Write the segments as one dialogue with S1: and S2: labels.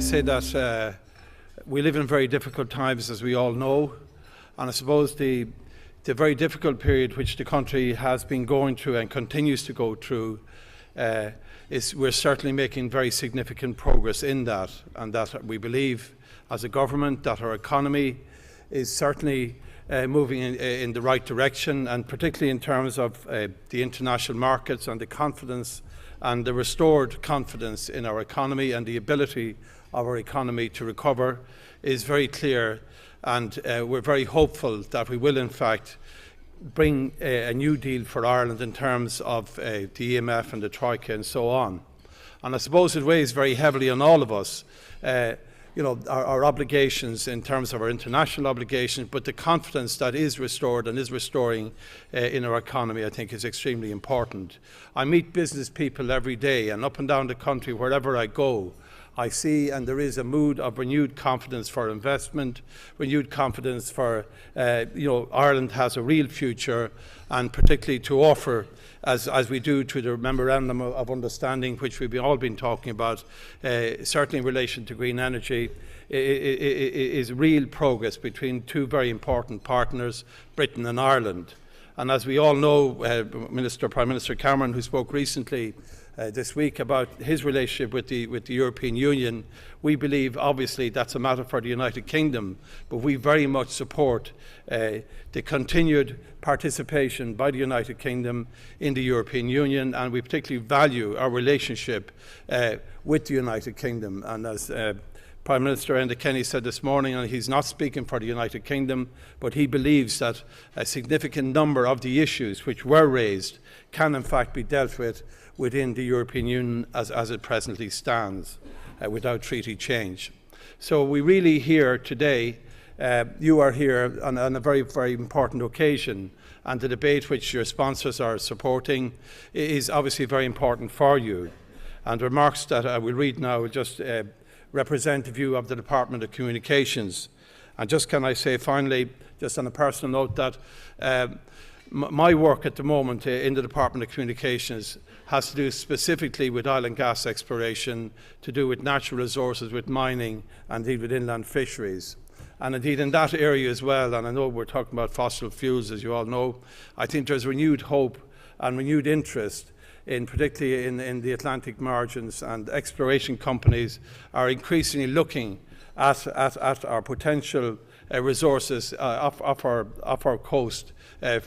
S1: say that we live in very difficult times, as we all know, and I suppose the very difficult period which the country has been going through and continues to go through we're certainly making very significant progress in that, and that we believe as a government that our economy is certainly moving in the right direction, and particularly in terms of the international markets and the confidence and the restored confidence in our economy and the ability of our economy to recover is very clear, and we're very hopeful that we will in fact bring a new deal for Ireland in terms of the EMF and the Troika and so on. And I suppose it weighs very heavily on all of us, our obligations in terms of our international obligations, but the confidence that is restored and is restoring in our economy, I think, is extremely important. I meet business people every day, and up and down the country, wherever I go, I see, and there is a mood of renewed confidence for investment, renewed confidence for, Ireland has a real future, and particularly to offer, as we do through the Memorandum of Understanding, which we've all been talking about, certainly in relation to green energy, is real progress between two very important partners, Britain and Ireland. And as we all know, Prime Minister Cameron, who spoke recently this week about his relationship with the European Union, we believe obviously that's a matter for the United Kingdom, but we very much support the continued participation by the United Kingdom in the European Union, and we particularly value our relationship with the United Kingdom. And as Prime Minister Enda Kenny said this morning, and he's not speaking for the United Kingdom, but he believes that a significant number of the issues which were raised can in fact be dealt with within the European Union as it presently stands, without treaty change. So we really here today, you are here on a very, very important occasion, and the debate which your sponsors are supporting is obviously very important for you. And remarks that I will read now will just represent the view of the Department of Communications. And just can I say finally, just on a personal note, that my work at the moment in the Department of Communications has to do specifically with oil and gas exploration, to do with natural resources, with mining, and indeed with inland fisheries. And indeed in that area as well, and I know we're talking about fossil fuels, as you all know, I think there's renewed hope and renewed interest particularly in the Atlantic margins, and exploration companies are increasingly looking at our potential resources off our coast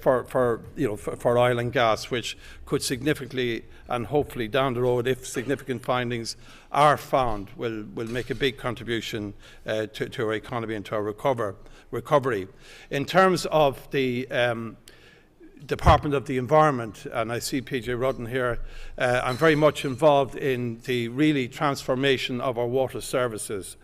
S1: for oil and gas, which could significantly and hopefully down the road, if significant findings are found, will make a big contribution to our economy and to our recovery. In terms of the Department of the Environment, and I see PJ Rudden here, I'm very much involved in the really transformation of our water services.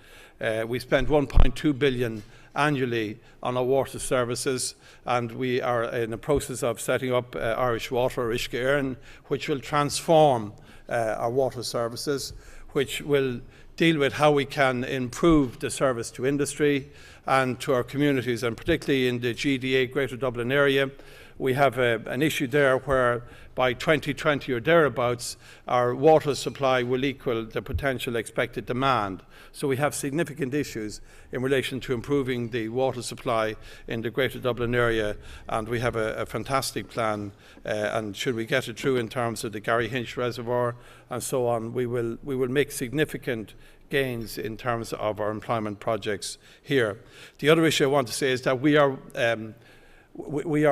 S1: We spend 1.2 billion annually on our water services, and we are in the process of setting up Irish Water, or Uisce Éireann, which will transform our water services, which will deal with how we can improve the service to industry and to our communities, and particularly in the GDA, Greater Dublin area. We have an issue there where by 2020 or thereabouts, our water supply will equal the potential expected demand. So we have significant issues in relation to improving the water supply in the Greater Dublin area, and we have a fantastic plan, and should we get it through in terms of the Gary Hinch Reservoir and so on, we will make significant gains in terms of our employment projects here. The other issue I want to say is that we are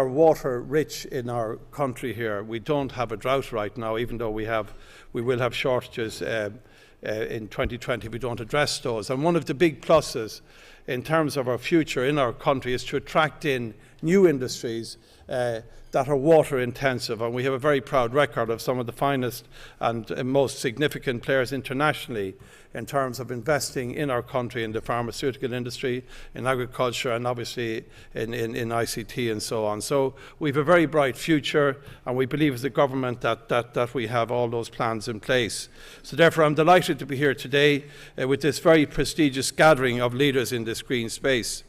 S1: water rich in our country here. We don't have a drought right now, even though we will have shortages in 2020 if we don't address those. And one of the big pluses in terms of our future in our country is to attract in new industries that are water intensive, and we have a very proud record of some of the finest and most significant players internationally in terms of investing in our country, in the pharmaceutical industry, in agriculture, and obviously in ICT and so on. So we have a very bright future, and we believe as a government that we have all those plans in place. So therefore I'm delighted to be here today with this very prestigious gathering of leaders in this green space.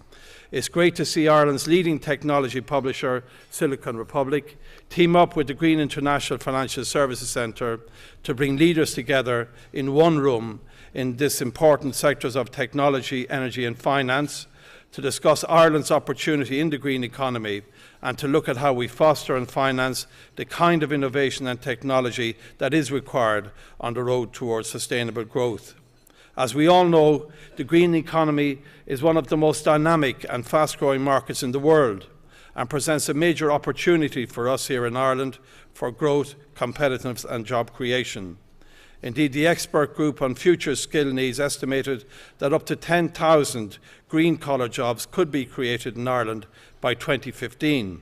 S1: It's great to see Ireland's leading technology publisher, Silicon Republic, team up with the Green International Financial Services Centre to bring leaders together in one room in this important sectors of technology, energy and finance to discuss Ireland's opportunity in the green economy and to look at how we foster and finance the kind of innovation and technology that is required on the road towards sustainable growth. As we all know, the green economy is one of the most dynamic and fast-growing markets in the world and presents a major opportunity for us here in Ireland for growth, competitiveness and job creation. Indeed, the expert group on future skill needs estimated that up to 10,000 green-collar jobs could be created in Ireland by 2015.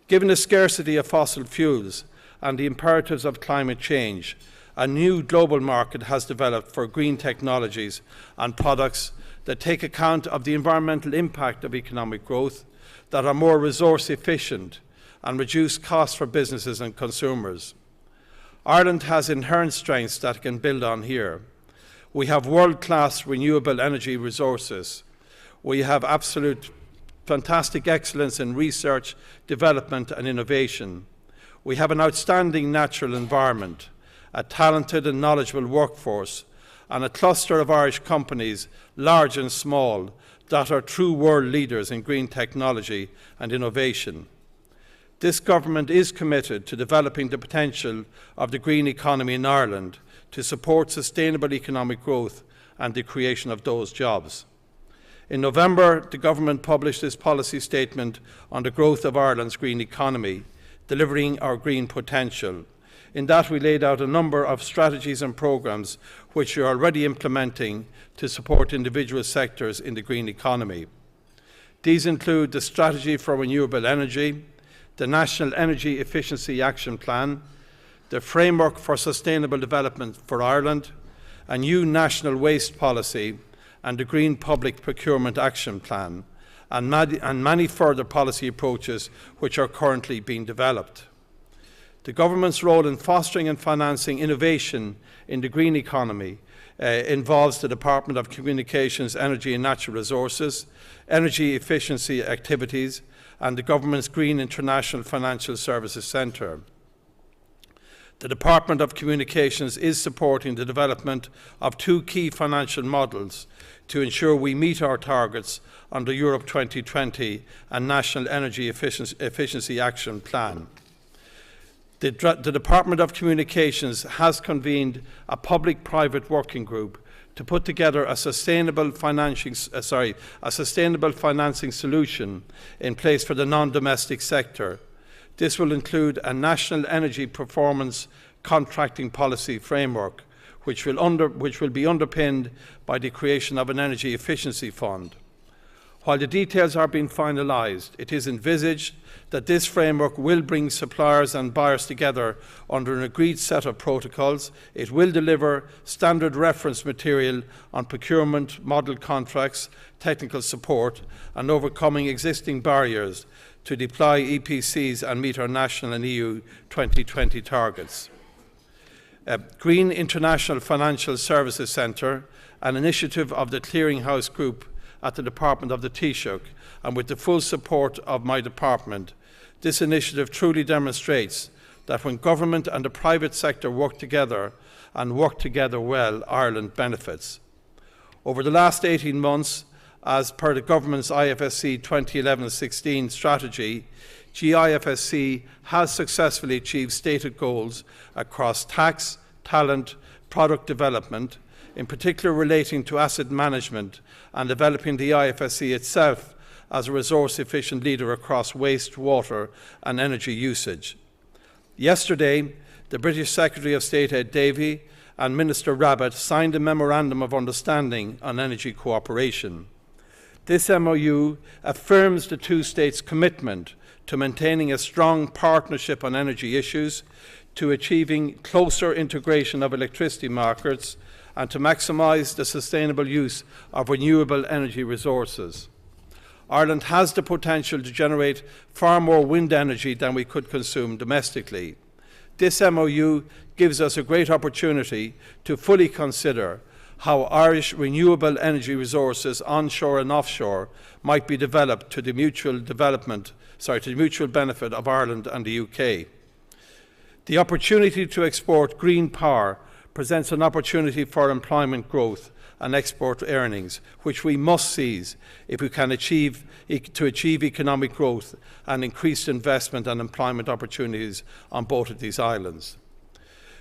S1: Given the scarcity of fossil fuels and the imperatives of climate change, a new global market has developed for green technologies and products that take account of the environmental impact of economic growth, that are more resource efficient and reduce costs for businesses and consumers. Ireland has inherent strengths that it can build on here. We have world-class renewable energy resources. We have absolute fantastic excellence in research, development and innovation. We have an outstanding natural environment, a talented and knowledgeable workforce, and a cluster of Irish companies, large and small, that are true world leaders in green technology and innovation. This government is committed to developing the potential of the green economy in Ireland to support sustainable economic growth and the creation of those jobs. In November, the government published its policy statement on the growth of Ireland's green economy, delivering our green potential. In that, we laid out a number of strategies and programmes which we are already implementing to support individual sectors in the green economy. These include the Strategy for Renewable Energy, the National Energy Efficiency Action Plan, the Framework for Sustainable Development for Ireland, a new National Waste Policy, and the Green Public Procurement Action Plan, and many further policy approaches which are currently being developed. The government's role in fostering and financing innovation in the green economy involves the Department of Communications, Energy and Natural Resources, energy efficiency activities, and the government's Green International Financial Services Centre. The Department of Communications is supporting the development of two key financial models to ensure we meet our targets under Europe 2020 and National Energy Efficiency Action Plan. The Department of Communications has convened a public-private working group to put together a sustainable financing solution in place for the non-domestic sector. This will include a national energy performance contracting policy framework, which will be underpinned by the creation of an energy efficiency fund. While the details are being finalised, it is envisaged that this framework will bring suppliers and buyers together under an agreed set of protocols. It will deliver standard reference material on procurement, model contracts, technical support, and overcoming existing barriers to deploy EPCs and meet our national and EU 2020 targets. Green International Financial Services Centre, an initiative of the Clearinghouse Group at the Department of the Taoiseach, and with the full support of my department, this initiative truly demonstrates that when government and the private sector work together and work together well, Ireland benefits. Over the last 18 months, as per the government's IFSC 2011-16 strategy, GIFSC has successfully achieved stated goals across tax, talent, product development, in particular relating to asset management and developing the IFSC itself as a resource-efficient leader across waste, water and energy usage. Yesterday, the British Secretary of State Ed Davey and Minister Rabbitte signed a Memorandum of Understanding on Energy Cooperation. This MOU affirms the two states' commitment to maintaining a strong partnership on energy issues, to achieving closer integration of electricity markets, and to maximise the sustainable use of renewable energy resources. Ireland has the potential to generate far more wind energy than we could consume domestically. This MOU gives us a great opportunity to fully consider how Irish renewable energy resources onshore and offshore might be developed to the mutual benefit of Ireland and the UK. The opportunity to export green power presents an opportunity for employment growth and export earnings, which we must seize if we can achieve economic growth and increased investment and employment opportunities on both of these islands.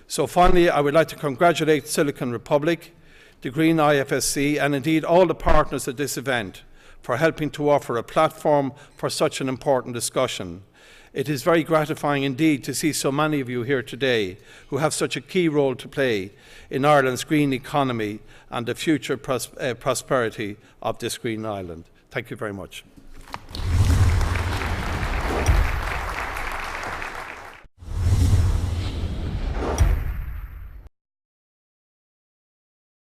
S1: So finally, I would like to congratulate Silicon Republic, the Green IFSC, and indeed all the partners at this event for helping to offer a platform for such an important discussion. It is very gratifying indeed to see so many of you here today who have such a key role to play in Ireland's green economy and the future prosperity of this green island. Thank you very much.